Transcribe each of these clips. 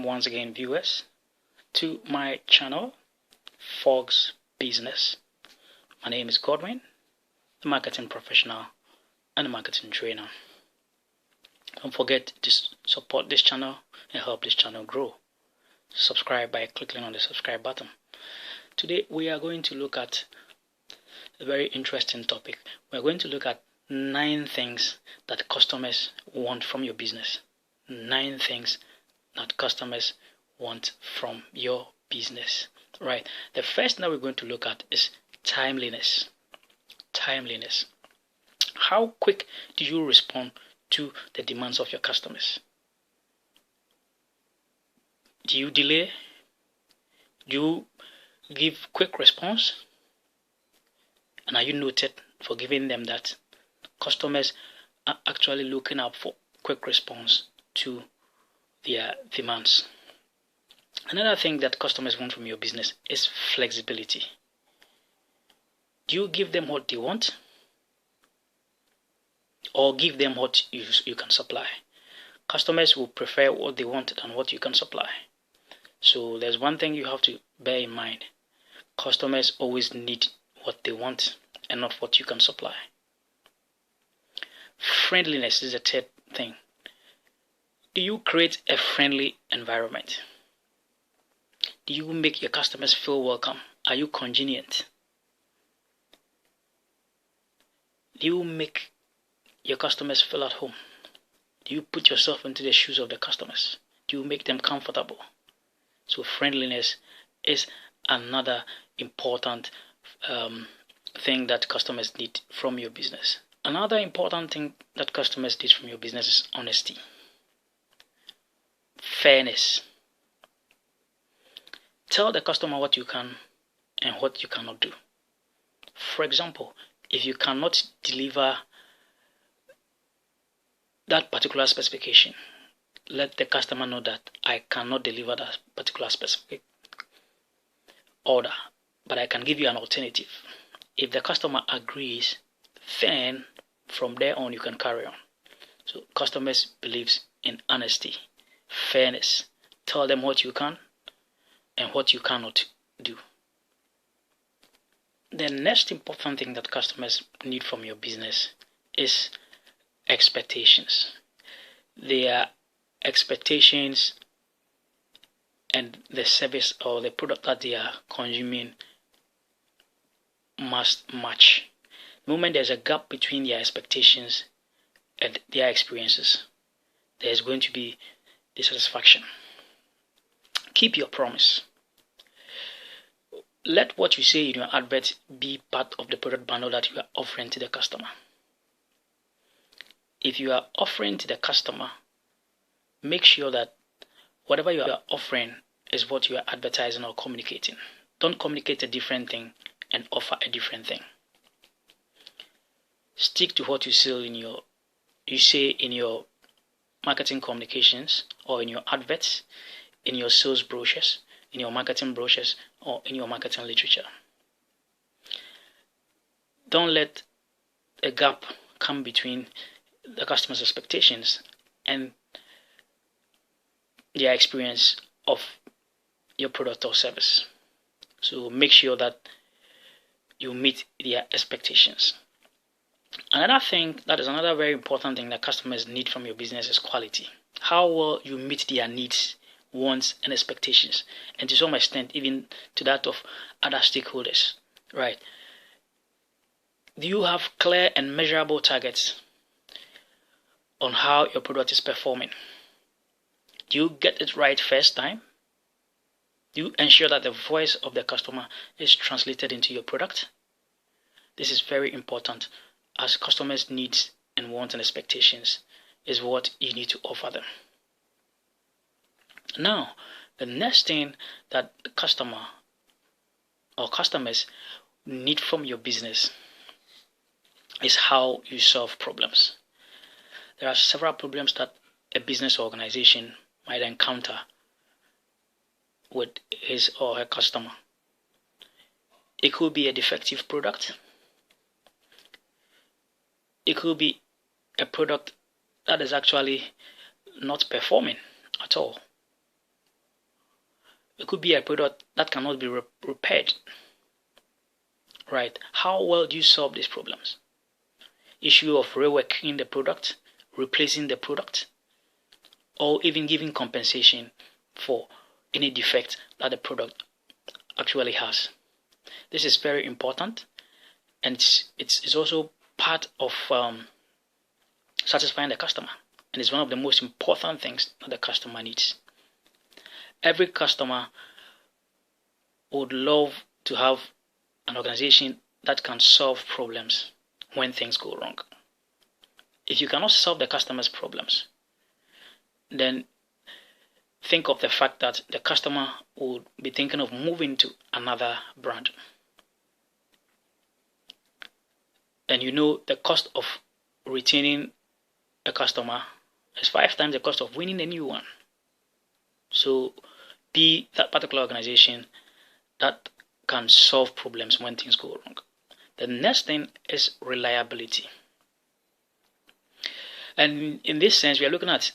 once again, viewers, to my channel, Fog's Business. My name is Godwin, the marketing professional and a marketing trainer. Don't forget to support this channel and help this channel grow. Subscribe by clicking on the subscribe button. Today we are going to look at a very interesting topic. We're going to look at 9 things that customers want from your business. 9 things that customers want from your business. Right. The first thing that we're going to look at is timeliness. Timeliness. How quick do you respond to the demands of your customers? Do you delay? Do you give quick response? And are you noted for giving them that? Customers are actually looking out for quick response to their demands. Another thing that customers want from your business is flexibility. Do you give them what they want, or give them what you can supply? Customers will prefer what they want than what you can supply. So there's one thing you have to bear in mind. Customers always need what they want and not what you can supply. Friendliness is the third thing. Do you create a friendly environment? Do you make your customers feel welcome? Are you congenial? Do you make your customers feel at home? Do you put yourself into the shoes of the customers? Do you make them comfortable? So friendliness is another important thing that customers need from your business. Another important thing that customers need from your business is honesty. Fairness. Tell the customer what you can and what you cannot do. For example, if you cannot deliver that particular specification, let the customer know that I cannot deliver that particular specific order, but I can give you an alternative. If the customer agrees, then from there on you can carry on. So customers believes in honesty, fairness. Tell them what you can and what you cannot do. The next important thing that customers need from your business is expectations. Their expectations and the service or the product that they are consuming must match. The moment there's a gap between their expectations and their experiences, there's going to be dissatisfaction. Keep your promise. Let what you say in your advert be part of the product bundle that you are offering to the customer. If you are offering to the customer, make sure that whatever you are offering is what you are advertising or communicating. Don't communicate a different thing and offer a different thing. Stick to what you say in your marketing communications or in your adverts, in your sales brochures, in your marketing brochures, or in your marketing literature. Don't let a gap come between the customer's expectations and their experience of your product or service. So make sure that you meet their expectations. Another thing, that is another very important thing that customers need from your business is quality. How well you meet their needs, wants, and expectations, and to some extent even to that of other stakeholders, right? Do you have clear and measurable targets on how your product is performing? Do you get it right first time? Do you ensure that the voice of the customer is translated into your product? This is very important, as customers' needs and wants and expectations is what you need to offer them. Now, the next thing that the customer or customers need from your business is how you solve problems. There are several problems that a business organization might encounter with his or her customer. It could be a defective product. It could be a product that is actually not performing at all. It could be a product that cannot be repaired. Right? How well do you solve these problems? Issue of reworking the product, replacing the product, or even giving compensation for any defect that the product actually has. This is very important, and it's also part of satisfying the customer, and it's one of the most important things that the customer needs. Every customer would love to have an organization that can solve problems when things go wrong. If you cannot solve the customer's problems, then think of the fact that the customer would be thinking of moving to another brand. And you know the cost of retaining a customer is 5 times the cost of winning a new one. So be that particular organization that can solve problems when things go wrong. The next thing is reliability. And in this sense, we are looking at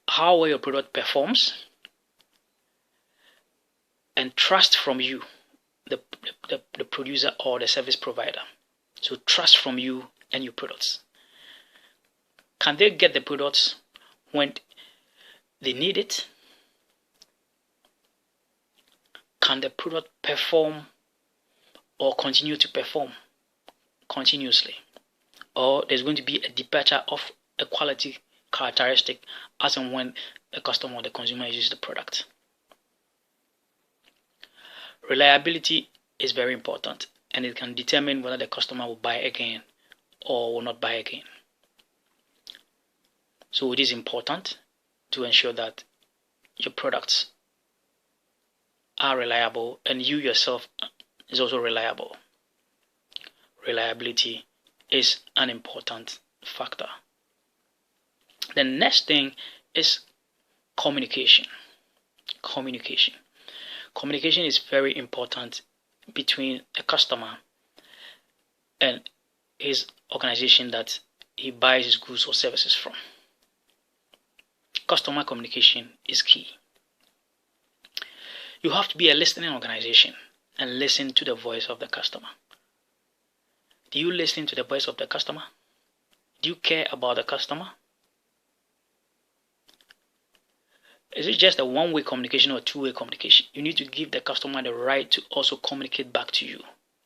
how well your product performs and trust from you, the producer or the service provider. So trust from you and your products. Can they get the products when they need it? Can the product perform or continue to perform continuously? Or there's going to be a departure of a quality characteristic as and when the customer or the consumer uses the product. Reliability is very important, and it can determine whether the customer will buy again or will not buy again. So it is important to ensure that your products are reliable and you yourself is also reliable. Reliability is an important factor. The next thing is communication. Communication is very important between a customer and his organization that he buys his goods or services from. Customer communication is key. You have to be a listening organization and listen to the voice of the customer. Do you listen to the voice of the customer? Do you care about the customer? Is it just a one-way communication or two-way communication? You need to give the customer the right to also communicate back to you.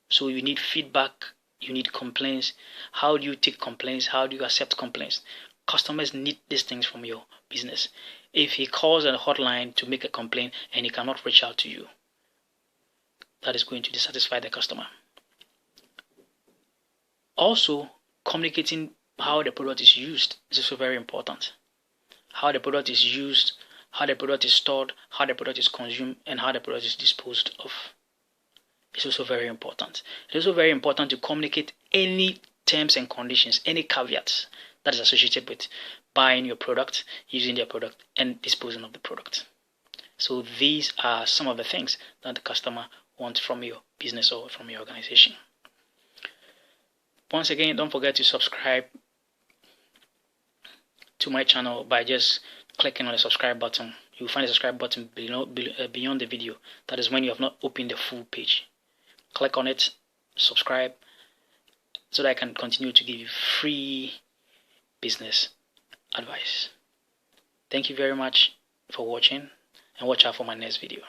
So you need feedback, you need complaints. How do you take complaints? How do you accept complaints? Customers need these things from your business. If he calls a hotline to make a complaint and he cannot reach out to you, that is going to dissatisfy the customer. Also, communicating how the product is used is also very important. How the product is used, how the product is stored, how the product is consumed, and how the product is disposed of. It's also very important. It's also very important to communicate any terms and conditions, any caveats that is associated with buying your product, using your product, and disposing of the product. So these are some of the things that the customer wants from your business or from your organization. Once again, don't forget to subscribe to my channel by just clicking on the subscribe button. You'll find the subscribe button beyond the video. That is when you have not opened the full page. Click on it, subscribe, so that I can continue to give you free business advice. Thank you very much for watching, and watch out for my next video.